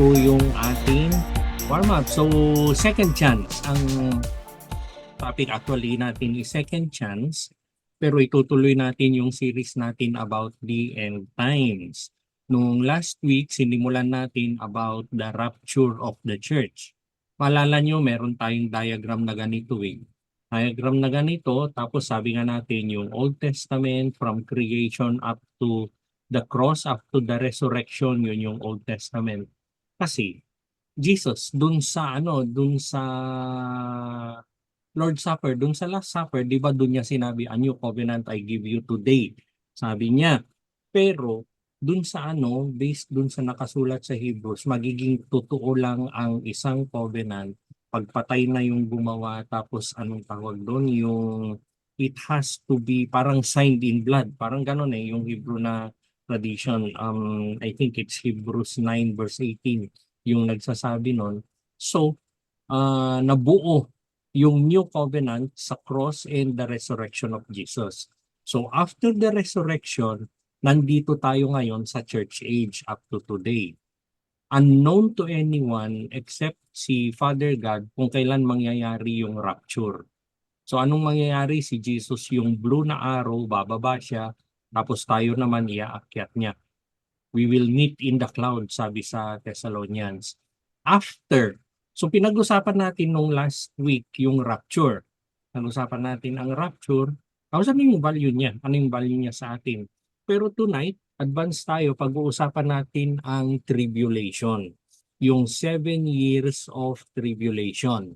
ito yung ating warm-up. So, second chance. Ang topic actually natin is second chance. Pero itutuloy natin yung series natin about the end times. Nung last week, sinimulan natin about the rapture of the church. Maalala nyo, meron tayong diagram na ganito eh. Diagram na ganito, tapos sabi nga natin yung Old Testament from creation up to the cross, up to the resurrection, yun yung Old Testament. Kasi Jesus dun sa dun sa Lord Supper, dun sa Last Supper, 'di ba dun niya sinabi, "A new covenant I give you today." Sabi niya. Pero dun sa based dun sa nakasulat sa Hebrews, magiging totoo lang ang isang covenant pagpatay na yung gumawa, tapos anong tawag doon, yung it has to be parang signed in blood. Parang gano'n yung Hebrew na tradition. I think it's Hebrews 9 verse 18 yung nagsasabi nun. So, nabuo yung new covenant sa cross and the resurrection of Jesus. So after the resurrection, nandito tayo ngayon sa church age up to today. Unknown to anyone except si Father God kung kailan mangyayari yung rapture. So anong mangyayari? Si Jesus yung blue na arrow, bababa siya, tapos tayo naman iaakyat niya. We will meet in the cloud, sabi sa Thessalonians. After, so pinag-usapan natin nung last week yung rapture. Pag-usapan natin ang rapture. Tapos ano yung value niya? Ano yung value niya sa atin? Pero tonight, advance tayo, pag-uusapan natin ang tribulation. Yung 7 years of tribulation.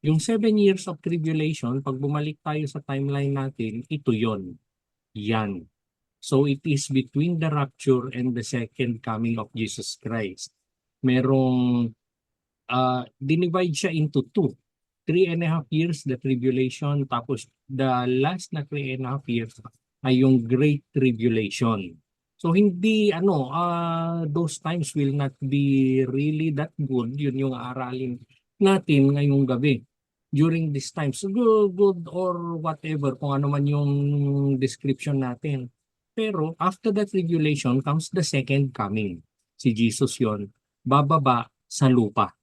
Yung 7 years of tribulation, pag bumalik tayo sa timeline natin, ito yon. Yan. So it is between the rapture and the second coming of Jesus Christ. Merong, dinivide siya into two. 3.5 years, the tribulation, tapos the last na 3.5 years ay yung Great Tribulation. So hindi, those times will not be really that good. Yun yung aralin natin ngayong gabi. During this time, so good or whatever, kung ano man yung description natin. Pero after the tribulation comes the second coming. Si Jesus yon, bababa sa lupa.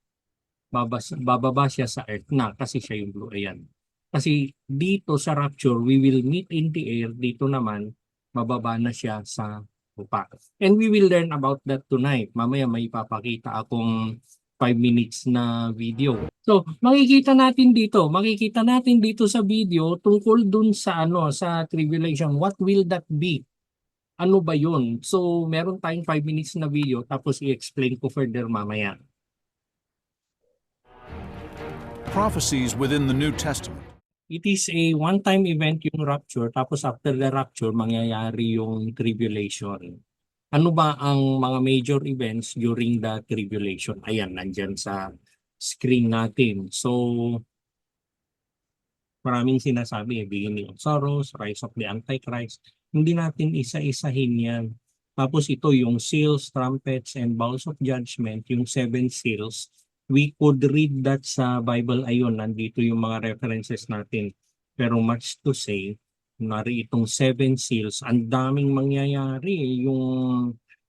Bababa siya sa earth na kasi siya yung blue. Ayan. Kasi dito sa rapture, we will meet in the air. Dito naman, bababa na siya sa lupa. And we will learn about that tonight. Mamaya may ipapakita akong 5 minutes na video. So, makikita natin dito sa video tungkol dun sa sa tribulation. What will that be? Ano ba yun? So, meron tayong 5 minutes na video tapos i-explain ko further mamaya. Prophecies within the New Testament. It is a one-time event yung rapture, tapos after the rapture, mangyayari yung tribulation. Ano ba ang mga major events during the tribulation? Ayan, nandyan sa screen natin. So, maraming sinasabi, beginning of sorrows, rise of the Antichrist. Hindi natin isa-isahin yan. Tapos ito yung seals, trumpets, and bowls of judgment, yung 7 seals. We could read that sa Bible. Ayun, nandito yung mga references natin. Pero much to say, nari itong 7 seals, ang daming mangyayari. Yung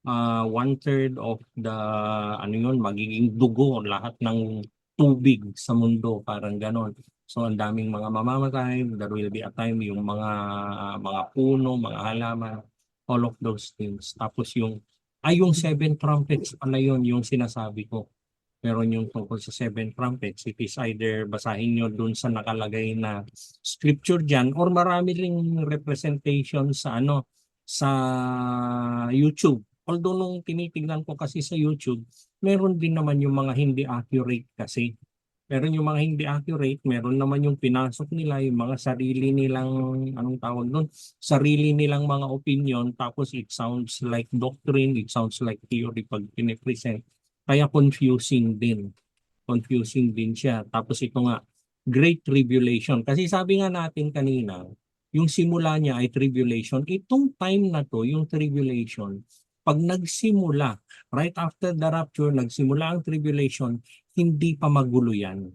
1/3 of the, magiging dugo, lahat ng tubig sa mundo, parang ganon. So ang daming mga mamamatay, there will be a time yung mga puno, mga halaman, all of those things. Tapos yung 7 trumpets pala yun yung sinasabi ko. Meron yung tungkol sa 7 trumpets. It is either basahin nyo dun sa nakalagay na scripture dyan or marami ring representation sa sa YouTube. Although nung tinitingnan ko kasi sa YouTube, meron din naman yung mga hindi accurate kasi. Meron yung mga hindi accurate, meron naman yung pinasok nila, yung mga sarili nilang, sarili nilang mga opinion, tapos it sounds like doctrine, it sounds like theory pag pinipresent. Kaya confusing din. Confusing din siya. Tapos ito nga, Great Tribulation. Kasi sabi nga natin kanina, yung simula niya ay tribulation. Itong time na to, yung tribulation, pag nagsimula, right after the rapture, nagsimula ang tribulation, hindi pa magulo yan.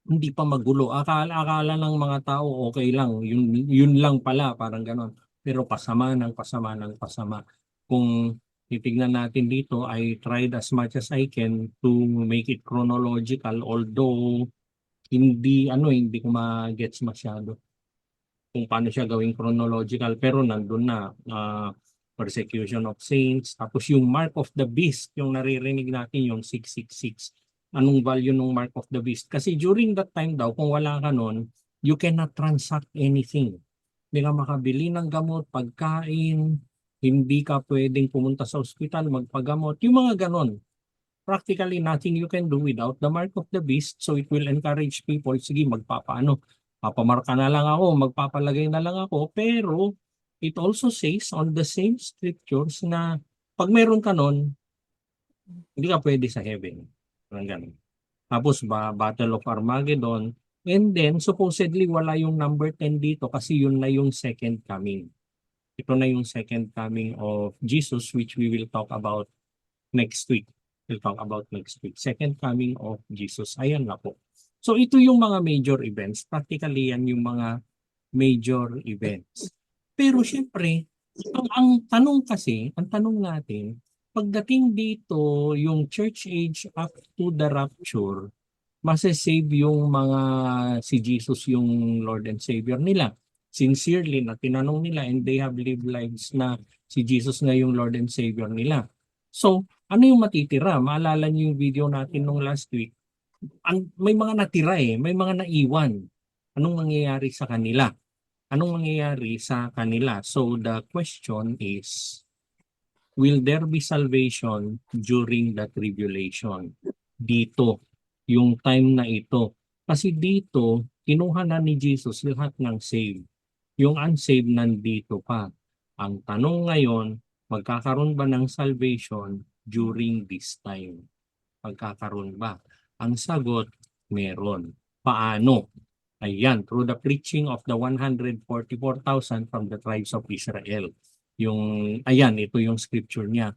Hindi pa magulo. Akala ng mga tao okay lang. Yun lang pala, parang ganon. Pero pasama ng pasama ng pasama. Kung titignan natin dito, I tried as much as I can to make it chronological, although hindi ko ma-gets masyado kung paano siya gawing chronological, pero nandun na, persecution of saints, tapos yung mark of the beast, yung naririnig natin yung 666. Anong value ng mark of the beast? Kasi during that time daw, kung wala ka nun, you cannot transact anything. Hindi ka makabili ng gamot, pagkain, hindi ka pwedeng pumunta sa ospital, magpagamot, yung mga ganon. Practically nothing you can do without the mark of the beast, so it will encourage people, sige, papamarka na lang ako, magpapalagay na lang ako, pero it also says on the same scriptures na pag meron ka nun, hindi ka pwede sa heaven. Parang ganun. Tapos Battle of Armageddon, and then supposedly wala yung number 10 dito kasi yun na yung second coming. Ito na yung second coming of Jesus, which we will talk about next week. We'll talk about next week. Second coming of Jesus. Ayan na po. So ito yung mga major events. Practically yan yung mga major events. Pero syempre, ang tanong natin, pagdating dito, yung church age up to the rapture, masasave yung mga si Jesus yung Lord and Savior nila. Sincerely na tinanong nila and they have lived lives na si Jesus na yung Lord and Savior nila. So, ano yung matitira? Maalala niyo yung video natin nung last week. May mga natira may mga naiwan. Anong mangyayari sa kanila? Anong mangyayari sa kanila? So the question is, will there be salvation during the tribulation? Dito, yung time na ito. Kasi dito, kinuha na ni Jesus lahat ng saved. Yung unsaved nandito pa. Ang tanong ngayon, magkakaroon ba ng salvation during this time? Magkakaroon ba? Ang sagot, meron. Paano? Ayan, through the preaching of the 144,000 from the tribes of Israel. Ito yung scripture niya.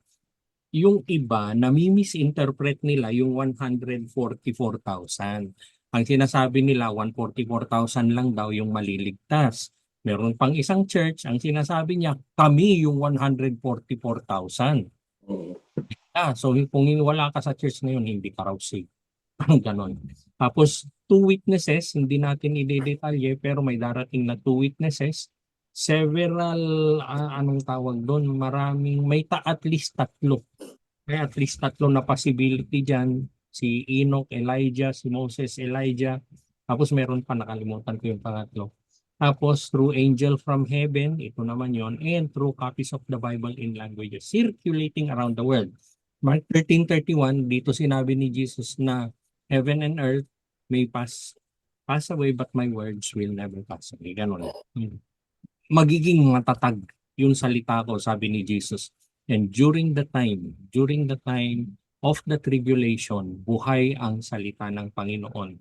Yung iba, nami-misinterpret nila yung 144,000. Ang sinasabi nila, 144,000 lang daw yung maliligtas. Meron pang isang church, ang sinasabi niya, kami yung 144,000. So kung wala ka sa church na yun, hindi ka raw safe. Parang ganon. Tapos, two witnesses, hindi natin i-detalye, pero may darating na two witnesses. Several, anong tawag doon? At least tatlo. May at least tatlo na possibility dyan. Si Enoch, Elijah, si Moses, Elijah. Tapos meron pa, nakalimutan ko yung pangatlo. Tapos through angel from heaven, ito naman yon, and through copies of the Bible in languages circulating around the world. Mark 13:31, dito sinabi ni Jesus na heaven and earth may pass away, but my words will never pass away. Ganon. Magiging matatag yung salita ko, sabi ni Jesus. And during the time of the tribulation, buhay ang salita ng Panginoon.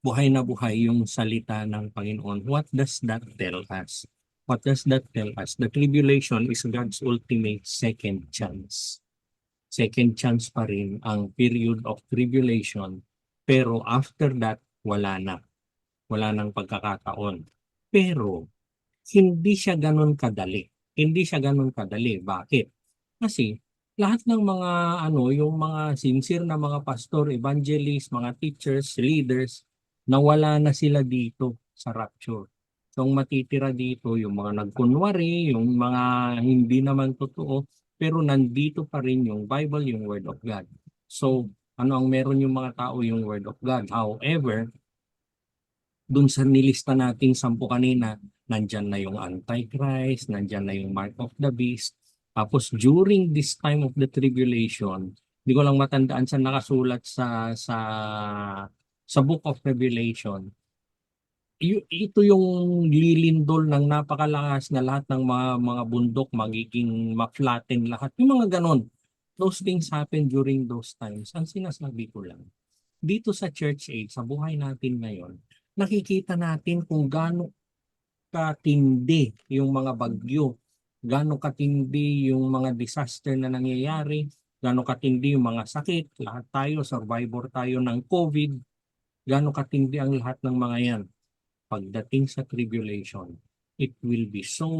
Buhay na buhay yung salita ng Panginoon. What does that tell us? What does that tell us? The tribulation is God's ultimate second chance. Second chance pa rin ang period of tribulation, pero after that, wala na. Wala nang pagkakataon. Pero, hindi siya ganun kadali. Bakit? Kasi, lahat ng mga yung mga sincere na mga pastor, evangelist, mga teachers, leaders, nawala na sila dito sa rapture. So, ang matitira dito, yung mga nagkunwari, yung mga hindi naman totoo, pero nandito pa rin yung Bible, yung Word of God. So, ang meron yung mga tao, yung Word of God. However, dun sa nilista nating 10 kanina, nandyan na yung Antichrist, nandyan na yung Mark of the Beast. Tapos during this time of the tribulation, hindi ko lang matandaan sa nakasulat sa Book of Revelation. Ito yung lilindol ng napakalakas na lahat ng mga bundok magiging ma-flatten lahat. Yung mga ganon. Those things happen during those times. Ang sinasabi ko lang, dito sa church age, sa buhay natin ngayon, nakikita natin kung gaano katindi yung mga bagyo, gaano katindi yung mga disaster na nangyayari, gaano katindi yung mga sakit, lahat tayo, survivor tayo ng COVID, gaano katindi ang lahat ng mga yan. Pagdating sa tribulation, it will be so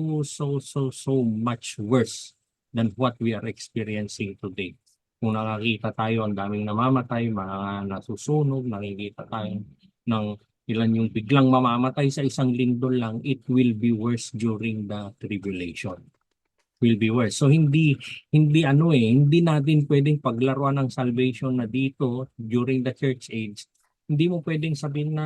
much worse than what we are experiencing today. Kung nakakita tayo, ang daming namamatay, mga nasusunog, nakikita tayo ng ilan yung biglang mamamatay sa isang lindol lang, it will be worse during the tribulation. Will be worse. So hindi natin pwedeng paglaruan ng salvation na dito during the church age. Hindi mo pwedeng sabihin na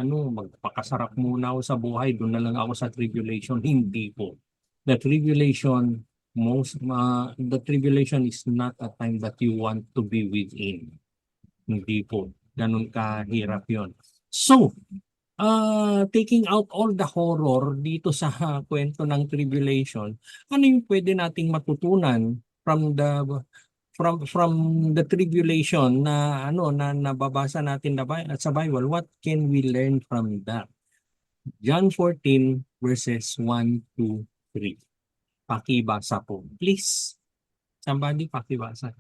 magpakasarap muna ako sa buhay, doon na lang ako sa tribulation. Hindi po. The tribulation the tribulation is not a time that you want to be within. Hindi po. Ganun kahirap 'yon. So, taking out all the horror dito sa kwento ng tribulation, ano yung pwede nating matutunan from the tribulation na na nababasa natin sa Bible? What can we learn from that? John 14 verses 1 to 3. Pakibasa po. Please. Somebody pakibasa.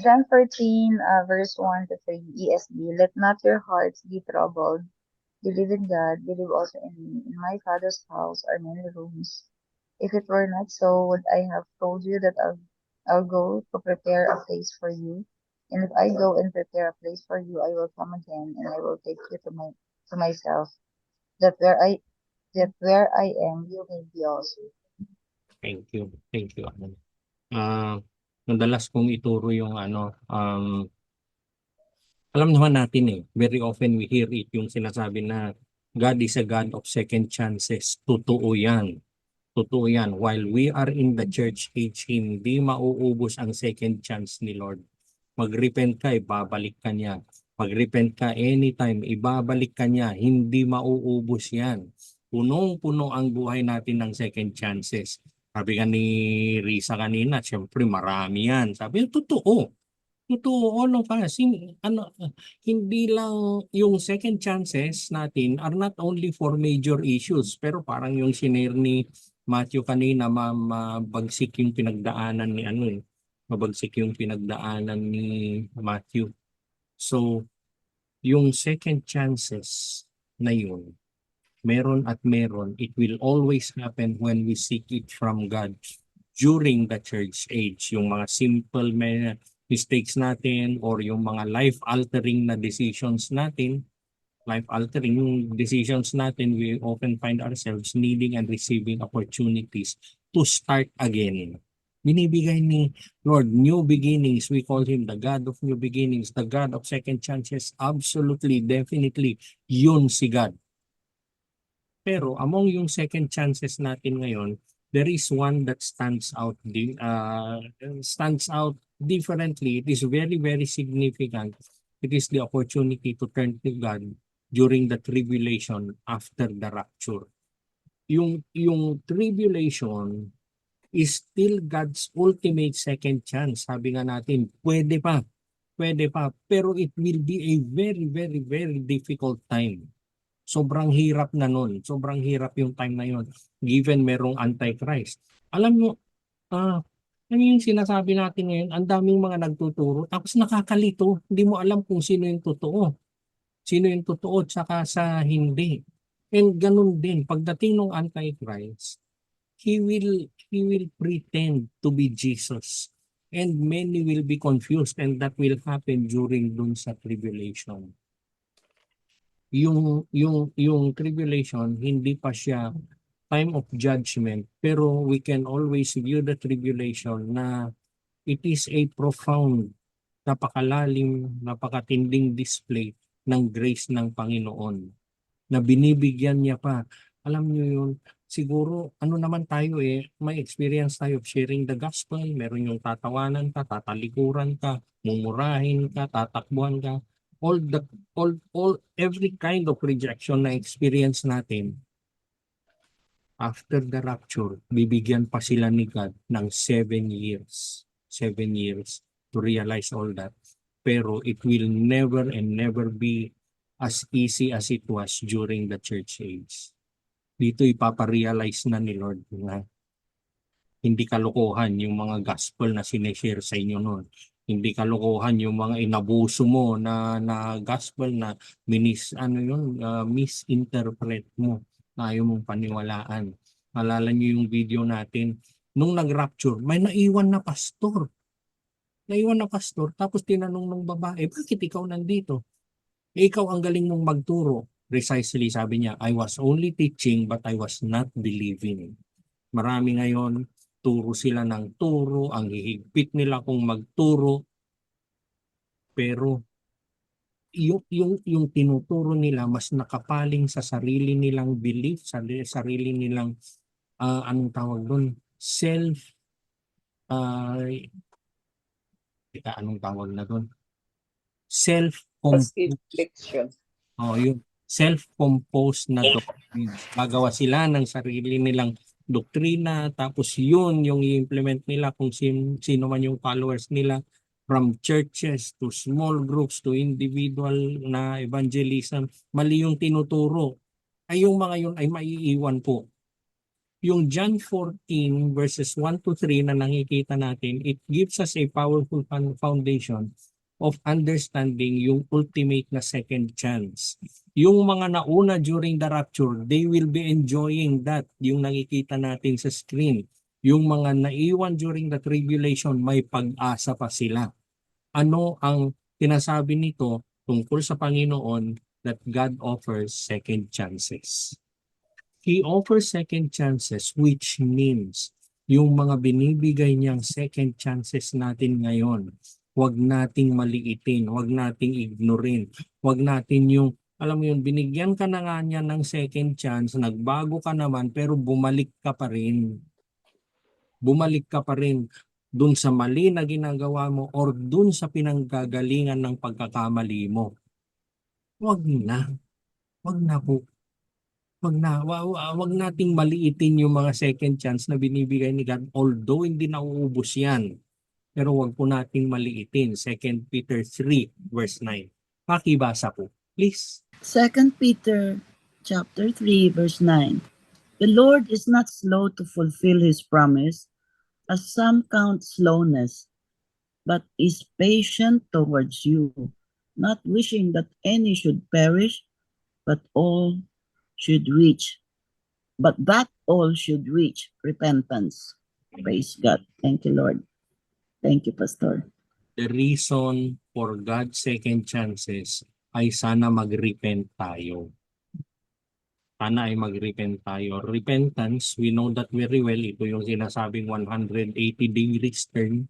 John 14, verse 1 to 3, ESV. Let not your hearts be troubled. Believe in God, believe also in me. In my Father's house are many rooms. If it were not so, would I have told you that I'll go to prepare a place for you? And if I go and prepare a place for you, I will come again, and I will take you to myself, that where I am, you may be also. Thank you. Thank you. Madalas kong ituro yung alam naman natin very often we hear it, yung sinasabi na God is a God of second chances. Totoo yan. Totoo yan. While we are in the church age, hindi mauubos ang second chance ni Lord. Mag-repent ka, ibabalik ka niya. Mag-repent ka anytime, ibabalik ka niya. Hindi mauubos yan. Punong-puno ang buhay natin ng second chances. Sabi ka ni Risa kanina, syempre marami yan. Sabi, totoo. Totoo, all of us. Hindi lang yung second chances natin are not only for major issues, pero parang yung sinare ni Matthew kanina, mabagsik yung pinagdaanan ni mabagsik yung pinagdaanan ni Matthew. So, yung second chances na yun, meron at meron, it will always happen when we seek it from God during the church age. Yung mga simple mistakes natin or yung mga life-altering na decisions natin, we often find ourselves needing and receiving opportunities to start again. Binibigay ni Lord new beginnings. We call Him the God of new beginnings, the God of second chances. Absolutely, definitely, yun si God. Pero among yung second chances natin ngayon, there is one that stands out differently. It is very, very significant. It is the opportunity to turn to God during the tribulation after the rapture. Yung tribulation is still God's ultimate second chance. Sabi nga natin, pwede pa. Pero it will be a very, very, very difficult time. Sobrang hirap na nun. Sobrang hirap yung time na yun. Given merong Antichrist. Alam mo, ano yung sinasabi natin ngayon, ang daming mga nagtuturo, tapos nakakalito, hindi mo alam kung sino yung totoo. Sino yung totoo, tsaka sa hindi. And ganun din, pagdating ng Antichrist, he will pretend to be Jesus. And many will be confused, and that will happen during dun sa tribulation. Yung tribulation, hindi pa siya time of judgment, pero we can always view the tribulation na it is a profound, napakalalim, napakatinding display ng grace ng Panginoon na binibigyan niya pa. Alam niyo yun, siguro naman tayo may experience tayo of sharing the gospel. Meron yung tatawanan ka, tatalikuran ka, mumurahin ka, tatakbuhan ka. Every kind of rejection na experience natin, after the rapture, bibigyan pa sila ni God ng 7 years. 7 years to realize all that. Pero it will never and never be as easy as it was during the church age. Dito ipaparealize na ni Lord na hindi kalokohan yung mga gospel na sineshare sa inyo noon. Hindi kalokohan yung mga inabuso mo na gospel na misinterpret mo na ayaw mong paniwalaan. Alala niyo yung video natin nung nag-rapture, may naiwan na pastor. Naiwan na pastor, tapos tinanong ng babae, bakit ikaw nandito? Ikaw ang galing mong magturo. Precisely, sabi niya, I was only teaching but I was not believing. Marami ngayon, turo sila ng turo, ang hihigpit nila kung magturo, pero yung tinuturo nila mas nakapaling sa sarili nilang belief, sa sarili nilang anong tawag doon, self uh, anong tawag na doon, self Affliction. yung self-composed na doctrines. Gagawa sila ng sarili nilang doktrina, tapos yun yung i-implement nila kung sino man yung followers nila, from churches to small groups to individual na evangelism. Mali yung tinuturo. Ay yung mga yun ay maiiwan po. Yung John 14 verses 1 to 3 na nakikita natin, it gives us a powerful foundation of understanding yung ultimate na second chance. Yung mga nauna during the rapture, they will be enjoying that, yung nakikita natin sa screen. Yung mga naiwan during the tribulation, may pag-asa pa sila. Ano ang tinasabi nito tungkol sa Panginoon that God offers second chances? He offers second chances, which means yung mga binibigay niyang second chances natin ngayon, huwag nating maliitin, huwag nating ignorin, huwag natin yung, alam mo yun, binigyan ka na nga niya ng second chance, nagbago ka naman, pero bumalik ka pa rin. Bumalik ka pa rin dun sa mali na ginagawa mo or dun sa pinanggagalingan ng pagkakamali mo. Huwag na. Huwag na po. Wag nating maliitin yung mga second chance na binibigay ni God, although hindi nauubos yan. Pero wag po nating maliitin. 2 Peter 3 verse 9. Pakibasa po, please. 2 Peter chapter 3 verse 9. The Lord is not slow to fulfill his promise, as some count slowness, but is patient towards you, not wishing that any should perish, but that all should reach repentance. Praise God. Thank you, Lord. Thank you, Pastor. The reason for God's second chances ay sana mag-repent tayo. Sana ay mag-repent tayo. Repentance, we know that very well. Ito yung sinasabing 180-day return.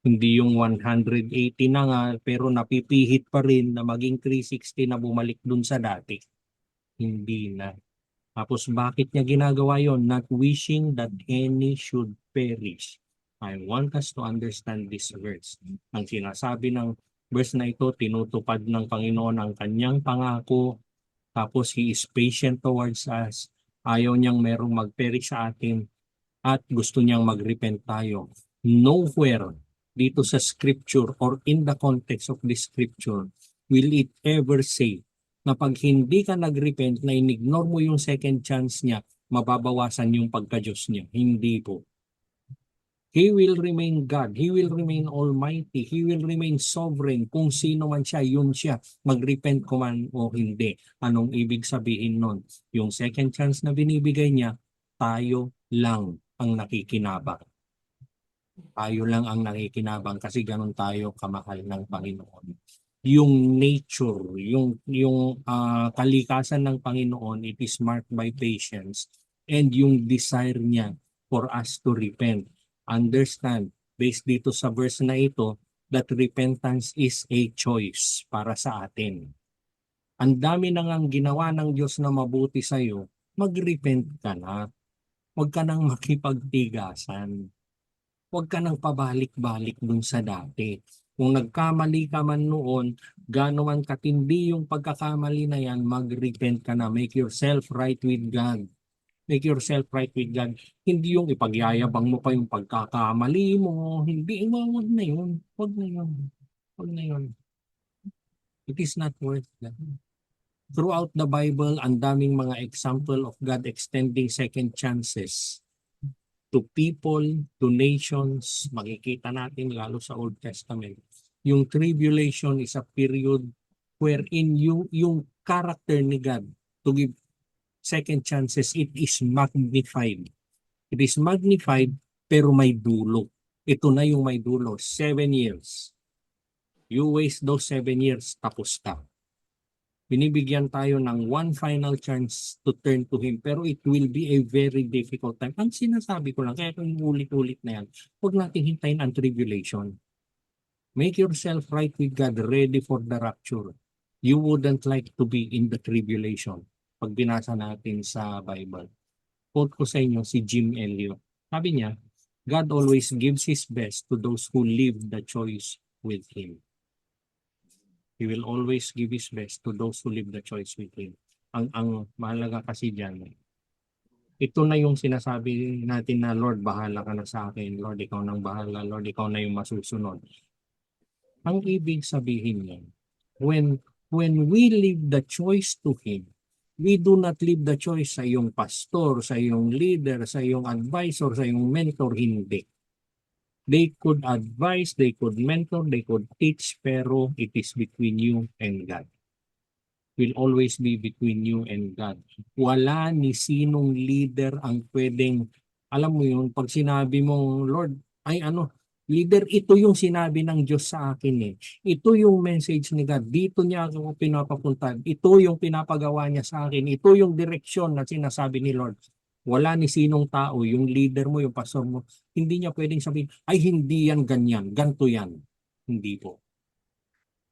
Hindi yung 180 na nga, pero napipihit pa rin na maging 360 na bumalik dun sa dati. Hindi na. Tapos bakit niya ginagawa yon? Not wishing that any should perish. I want us to understand this verse. Ang sinasabi ng verse na ito, tinutupad ng Panginoon ang kanyang pangako. Tapos He is patient towards us. Ayaw niyang merong mag-perish sa atin. At gusto niyang mag-repent tayo. Nowhere dito sa scripture or in the context of this scripture will it ever say na pag hindi ka nag-repent, na in-ignore mo yung second chance niya, mababawasan yung pagka-Diyos niya. Hindi po. He will remain God. He will remain Almighty. He will remain sovereign. Kung sino man siya, yun siya. Mag-repent ko man o hindi. Anong ibig sabihin nun? Yung second chance na binibigay niya, tayo lang ang nakikinabang. Tayo lang ang nakikinabang kasi ganun tayo kamahal ng Panginoon. Yung nature, yung kalikasan ng Panginoon, it is marked by patience, and yung desire niya for us to repent. Understand, based dito sa verse na ito, that repentance is a choice para sa atin. Ang dami na ngang ginawa ng Diyos na mabuti sa iyo, mag-repent ka na. Huwag ka nang makipagtigasan. Huwag ka nang pabalik-balik dun sa dati. Kung nagkamali ka man noon, gaano man katindi yung pagkakamali na yan, mag-repent ka na. Make yourself right with God. Make yourself right with God. Hindi yung ipagyayabang mo pa yung pagkakamali mo. Hindi, huwag na yun. Huwag na yun. Huwag na yun. It is not worth that. Throughout the Bible, ang daming mga example of God extending second chances to people, to nations. Makikita natin lalo sa Old Testament. Yung tribulation is a period wherein yung character ni God to give second chances, it is magnified. It is magnified pero may dulo. Ito na yung may dulo, 7 years. You waste those 7 years, tapos ka. Binibigyan tayo ng one final chance to turn to Him, pero it will be a very difficult time. Ang sinasabi ko lang, kaya kung ulit-ulit na yan, huwag natin hintayin ang tribulation. Make yourself right with God, ready for the rapture. You wouldn't like to be in the tribulation. Pag binasa natin sa Bible. Quote ko sa inyo si Jim Elliot. Sabi niya, God always gives His best to those who live the choice with Him. He will always give His best to those who live the choice with Him. Ang mahalaga kasi dyan, ito na yung sinasabi natin na, Lord, bahala ka na sa akin. Lord, ikaw nang bahala. Lord, ikaw na yung masusunod. Ang ibig sabihin niyan, when we leave the choice to Him, we do not leave the choice sa iyong pastor, sa iyong leader, sa iyong advisor, sa iyong mentor, hindi. They could advise, they could mentor, they could teach, pero it is between you and God. Will always be between you and God. Wala ni sinong leader ang pwedeng, alam mo yun, pag sinabi mo, Lord, leader, ito yung sinabi ng Diyos sa akin eh. Ito yung message ni God. Dito niya ako pinapapunta. Ito yung pinapagawa niya sa akin. Ito yung direksyon na sinasabi ni Lord. Wala ni sinong tao, yung leader mo, yung pastor mo, hindi niya pwedeng sabihin, ay hindi yan ganyan, ganito yan. Hindi po.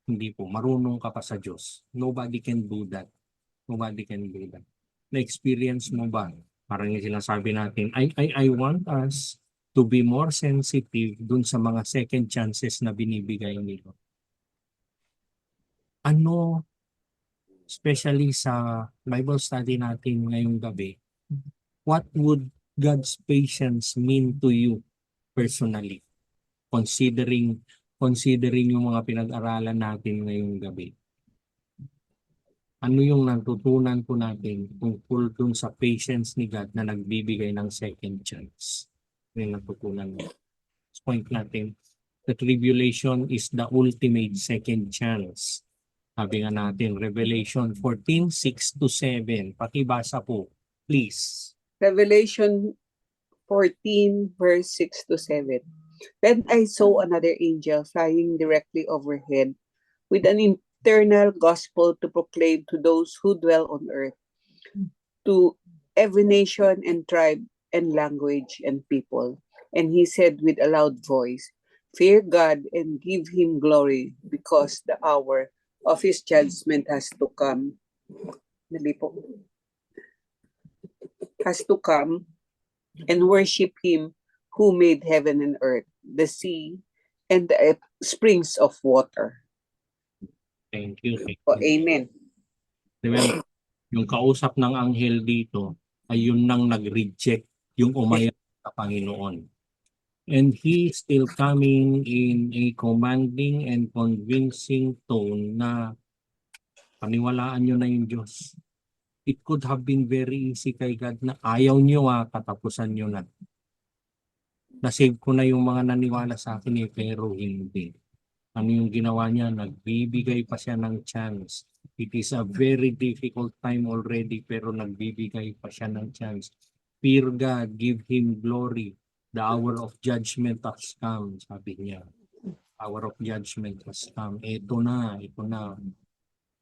Hindi po. Marunong ka pa sa Diyos. Nobody can do that. Nobody can do that. Na-experience mo ba? Parang yung sinasabi natin, I want us to be more sensitive dun sa mga second chances na binibigay nito. Ano, especially sa Bible study natin ngayong gabi, what would God's patience mean to you personally? Considering yung mga pinag-aralan natin ngayong gabi. Ano yung natutunan po natin tungkol dun sa patience ni God na nagbibigay ng second chance? Yung natutunan mo. Point natin, the tribulation is the ultimate second chance. Sabi nga natin, Revelation 14:6-7. Pakibasa po, please. Revelation 14, verse 6 to 7. Then I saw another angel flying directly overhead with an eternal gospel to proclaim to those who dwell on earth, to every nation and tribe and language and people. And he said with a loud voice, fear God and give Him glory, because the hour of His judgment has to come. Has to come, and worship Him who made heaven and earth, the sea, and the springs of water. Thank you. Oh, amen. Remember, yung kausap ng anghel dito ay yun nang nag-reject yung umayaw sa Panginoon. And he still coming in a commanding and convincing tone na paniwalaan nyo na yung Diyos. It could have been very easy kay God na ayaw nyo katapusan nyo na. Nasave ko na yung mga naniwala sa akin pero hindi. Ano yung ginawa niya? Nagbibigay pa siya ng chance. It is a very difficult time already pero nagbibigay pa siya ng chance. Fear God, give Him glory. The hour of judgment has come, sabi niya. Hour of judgment has come. Ito na.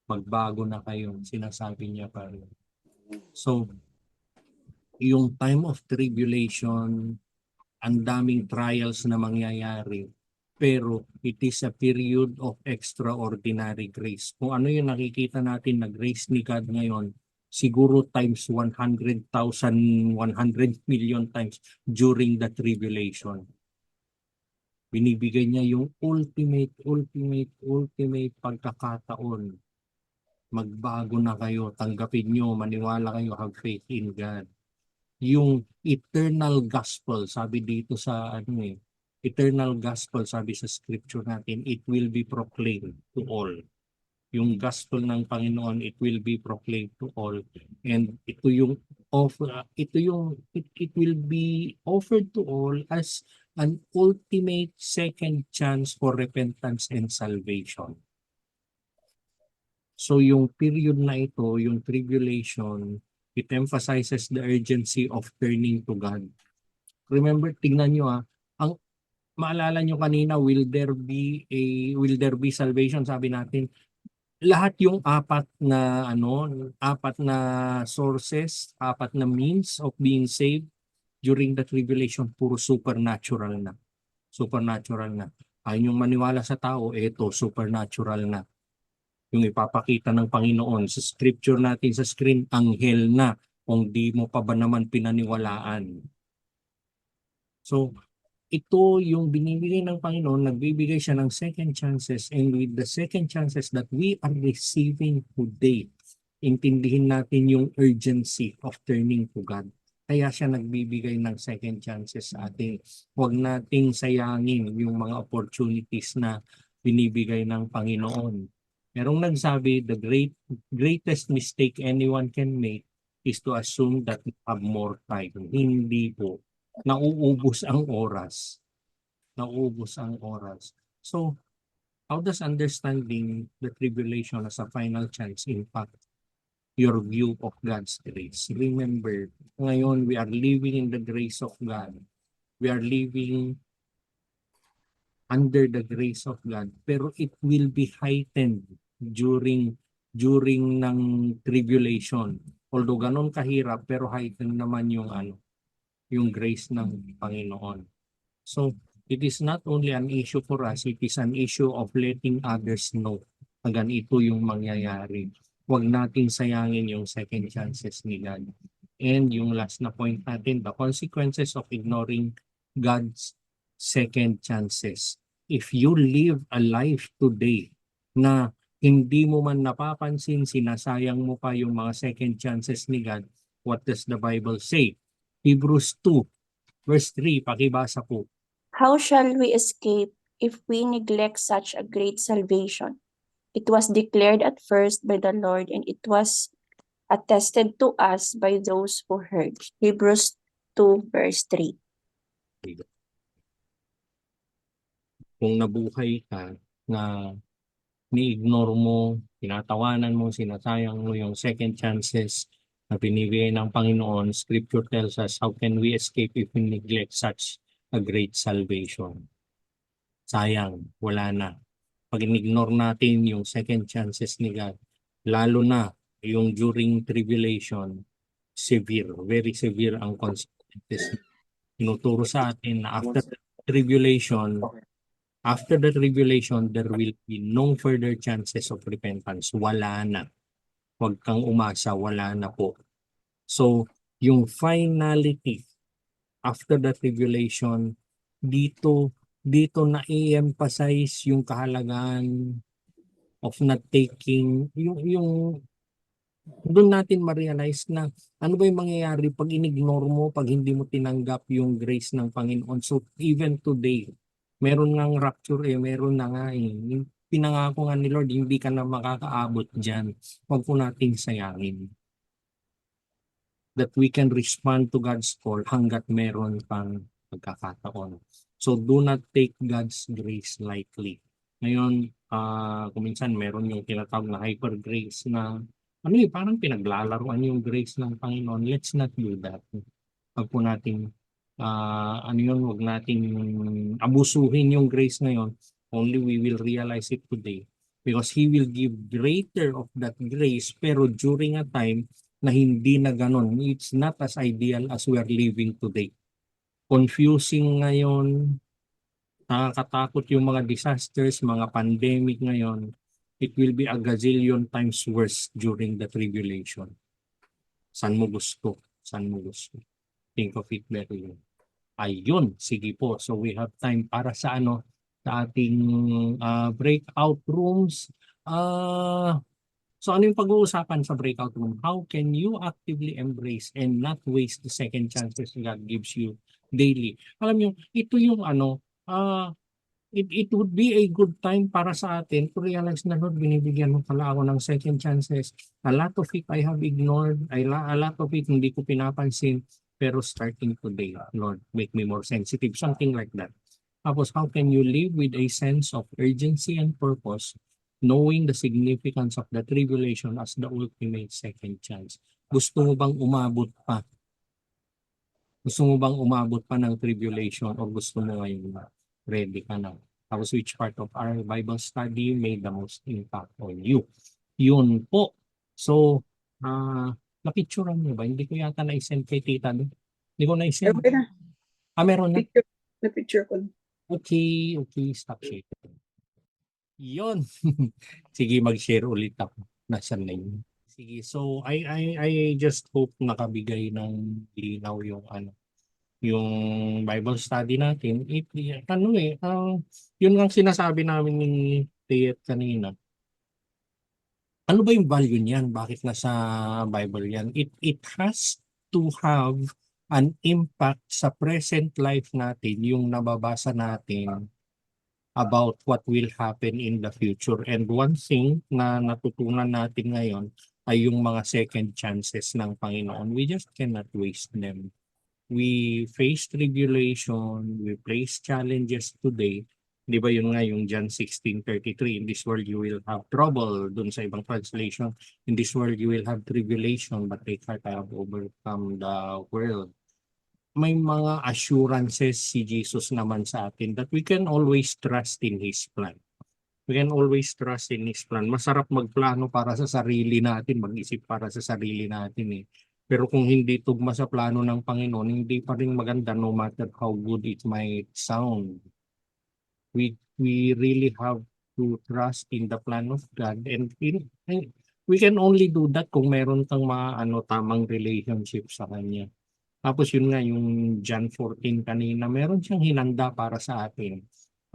Magbago na kayo, sinasabi niya pa rin. So, yung time of tribulation, ang daming trials na mangyayari, pero it is a period of extraordinary grace. Kung ano yung nakikita natin na grace ni God ngayon, siguro times 100,000, 100 million times during the tribulation. Binibigay niya yung ultimate pagkakataon. Magbago na kayo, tanggapin nyo, maniwala kayo, have faith in God. Yung eternal gospel, sabi dito sa eternal gospel, sabi sa scripture natin, it will be proclaimed to all. Yung gospel ng Panginoon, it will be proclaimed to all. And it will be offered to all as an ultimate second chance for repentance and salvation. So yung period na ito, yung tribulation, it emphasizes the urgency of turning to God. Remember, tingnan nyo ang maalala nyo kanina, will there be salvation? Sabi natin, lahat yung apat na sources, apat na means of being saved during the tribulation, puro supernatural na. Supernatural na. Ayun yung maniwala sa tao, eto, supernatural na. Yung ipapakita ng Panginoon sa scripture natin sa screen, anghel na, kung di mo pa ba naman pinaniwalaan. So, ito yung binibigay ng Panginoon, nagbibigay siya ng second chances, and with the second chances that we are receiving today, intindihin natin yung urgency of turning to God. Kaya siya nagbibigay ng second chances sa atin. Huwag nating sayangin yung mga opportunities na binibigay ng Panginoon. Merong nagsabi, the greatest mistake anyone can make is to assume that we have more time. Hindi po. Nauubos ang oras. Nauubos ang oras. So, how does understanding the tribulation as a final chance impact your view of God's grace? Remember, ngayon we are living in the grace of God. We are living under the grace of God. Pero it will be heightened during ng tribulation. Although ganun kahirap, pero heightened naman yung grace ng Panginoon. So, it is not only an issue for us, it is an issue of letting others know na ganito yung mangyayari. Huwag nating sayangin yung second chances ni God. And yung last na point natin, the consequences of ignoring God's second chances. If you live a life today na hindi mo man napapansin, sinasayang mo pa yung mga second chances ni God, what does the Bible say? Hebrews 2, verse 3, pakibasa po. How shall we escape if we neglect such a great salvation? It was declared at first by the Lord, and it was attested to us by those who heard. Hebrews 2, verse 3. Kung nabuhay ka na ni-ignore mo, tinatawanan mo, sinasayang mo yung second chances na binibigay ng Panginoon, Scripture tells us, how can we escape if we neglect such a great salvation? Sayang, wala na. Pag in-ignore natin yung second chances ni God, lalo na yung during tribulation, severe, very severe ang consequences. Tinuturo sa atin na after the tribulation, there will be no further chances of repentance. Wala na. Huwag kang umasa, wala na po. So, yung finality after the tribulation, dito na i-emphasize yung kahalagan of not taking, yung doon natin ma-realize na ano ba yung mangyayari pag in-ignore mo, pag hindi mo tinanggap yung grace ng Panginoon. So, even today, meron ngang rapture meron na nga pinangako nga ni Lord, hindi ka na makakaabot dyan. Huwag po nating sayangin. That we can respond to God's call hanggat meron pang pagkakataon. So do not take God's grace lightly. Ngayon, kung minsan meron yung tinatawag na hyper grace na parang pinaglalaruan yung grace ng Panginoon. Let's not do that. Huwag po nating huwag nating abusuhin yung grace ngayon. Only we will realize it today because He will give greater of that grace pero during a time na hindi na ganun. It's not as ideal as we are living today. Confusing ngayon, nakakatakot yung mga disasters, mga pandemic ngayon. It will be a gazillion times worse during the tribulation. San mo gusto? San mo gusto? Think of it very well. Ayun, sige po. So we have time para sa sa ating breakout rooms. So ano yung pag-uusapan sa breakout room? How can you actively embrace and not waste the second chances God gives you daily? Alam niyo, ito yung it would be a good time para sa atin to realize na Lord, binibigyan mo pala ako ng second chances. A lot of it I have ignored. A lot of it hindi ko pinapansin. Pero starting today, Lord, make me more sensitive. Something like that. Tapos, how can you live with a sense of urgency and purpose, knowing the significance of the tribulation as the ultimate second chance? Gusto mo bang umabot pa Gusto mo bang umabot pa ng tribulation o gusto mo ngayon na ready ka na? Tapos which part of our Bible study made the most impact on you? Yun po. So, napicturean mo ba? Hindi ko yata na-send kay tita doon. Hindi ko na-send. Okay na. Meron na. Picture, na picture ko. Okay, stop share. Yun. Sige, mag-share ulit ako. Nasaan na yun? Sige, so I just hope nakabigay ng linaw yung Bible study natin. Yun ang sinasabi namin ni Tiyet kanina. Ano ba yung value niyan? Bakit nasa Bible yan? It has to have an impact sa present life natin, yung nababasa natin about what will happen in the future. And one thing na natutunan natin ngayon ay yung mga second chances ng Panginoon. We just cannot waste them. We face tribulation, we face challenges today. Di ba yun nga yung John 16:33, in this world you will have trouble. Dun sa ibang translation, in this world you will have tribulation, but take heart, I have overcome the world. May mga assurances si Jesus naman sa atin that we can always trust in His plan. We can always trust in His plan. Masarap magplano para sa sarili natin, mag-isip para sa sarili natin eh. Pero kung hindi tugma sa plano ng Panginoon, hindi pa rin maganda no matter how good it might sound. We really have to trust in the plan of God, and we can only do that kung meron kang tamang relationship sa Kanya. Tapos yun nga, yung John 14 kanina, meron siyang hinanda para sa atin.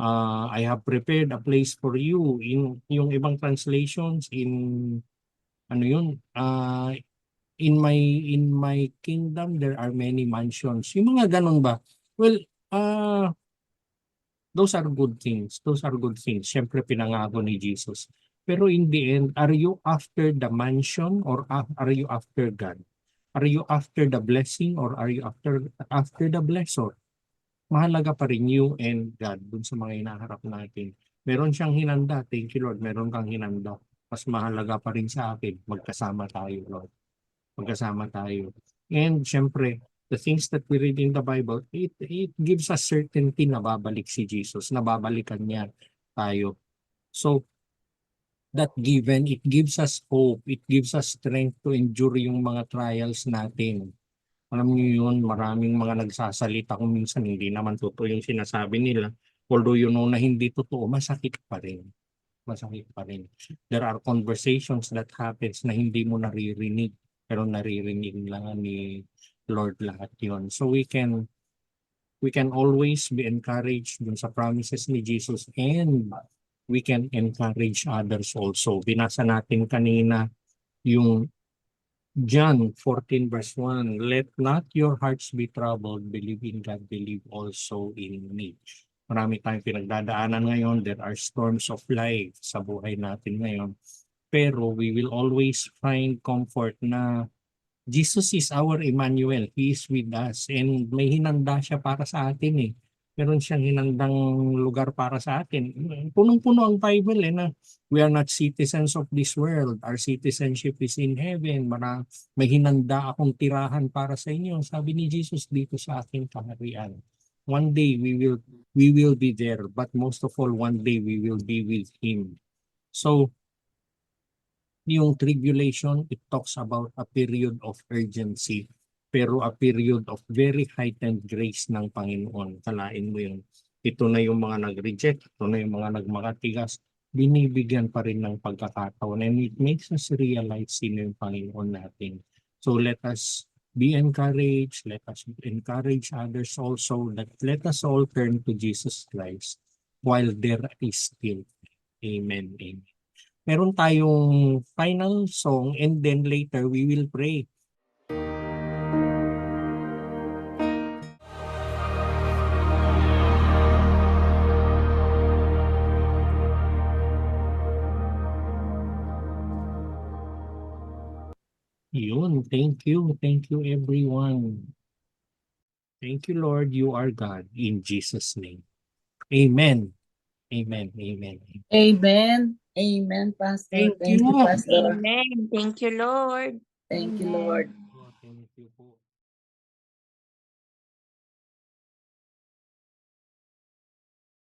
I have prepared a place for you. Yung ibang translations, in my kingdom there are many mansions. Yung mga ganun ba? Well, those are good things. Those are good things. Siyempre pinangako ni Jesus. Pero in the end, are you after the mansion or are you after God? Are you after the blessing or are you after the blessor? Mahalaga pa rin you and God dun sa mga hinaharap natin. Meron siyang hinanda. Thank you, Lord. Meron kang hinanda. Mas mahalaga pa rin sa akin. Magkasama tayo, Lord. Magkasama tayo. And syempre, the things that we read in the Bible, it gives us certainty na babalik si Jesus, na babalikan niya tayo. So, that given, it gives us hope, it gives us strength to endure yung mga trials natin. Alam niyo yun, maraming mga nagsasalita kung minsan hindi naman totoo yung sinasabi nila. Although you know na hindi totoo, masakit pa rin. Masakit pa rin. There are conversations that happens na hindi mo naririnig, pero naririnig lang ni Lord lahat yun. So we can always be encouraged dun sa promises ni Jesus, and we can encourage others also. Binasa natin kanina yung John 14 verse 1, let not your hearts be troubled, believe in God, believe also in me. Marami tayong pinagdadaanan ngayon, there are storms of life sa buhay natin ngayon. Pero we will always find comfort na Jesus is our Emmanuel, He is with us, and may hinanda siya para sa atin eh. Meron siyang hinandang lugar para sa atin. Punong-puno ang Bible na we are not citizens of this world. Our citizenship is in heaven. May hinanda akong tirahan para sa inyo. Sabi ni Jesus dito sa aking kaharian. One day we will be there, but most of all, one day we will be with Him. So, yung tribulation, it talks about a period of urgency, pero a period of very heightened grace ng Panginoon. Kalain mo yun. Ito na yung mga nag-reject, ito na yung mga nagmakatigas, binibigyan pa rin ng pagkakataon, and it makes us realize sino yung Panginoon natin. So let us be encouraged, let us encourage others also, that let us all turn to Jesus Christ while there is still. Amen. Amen. Meron tayong final song, and then later we will pray. Yun, thank you everyone. Thank you, Lord, you are God, in Jesus' name. Amen. Amen. Amen. Amen. Amen, Pastor. Thank Thank you, you. Pastor. Amen. Thank you, Lord. Thank you, Amen. Lord.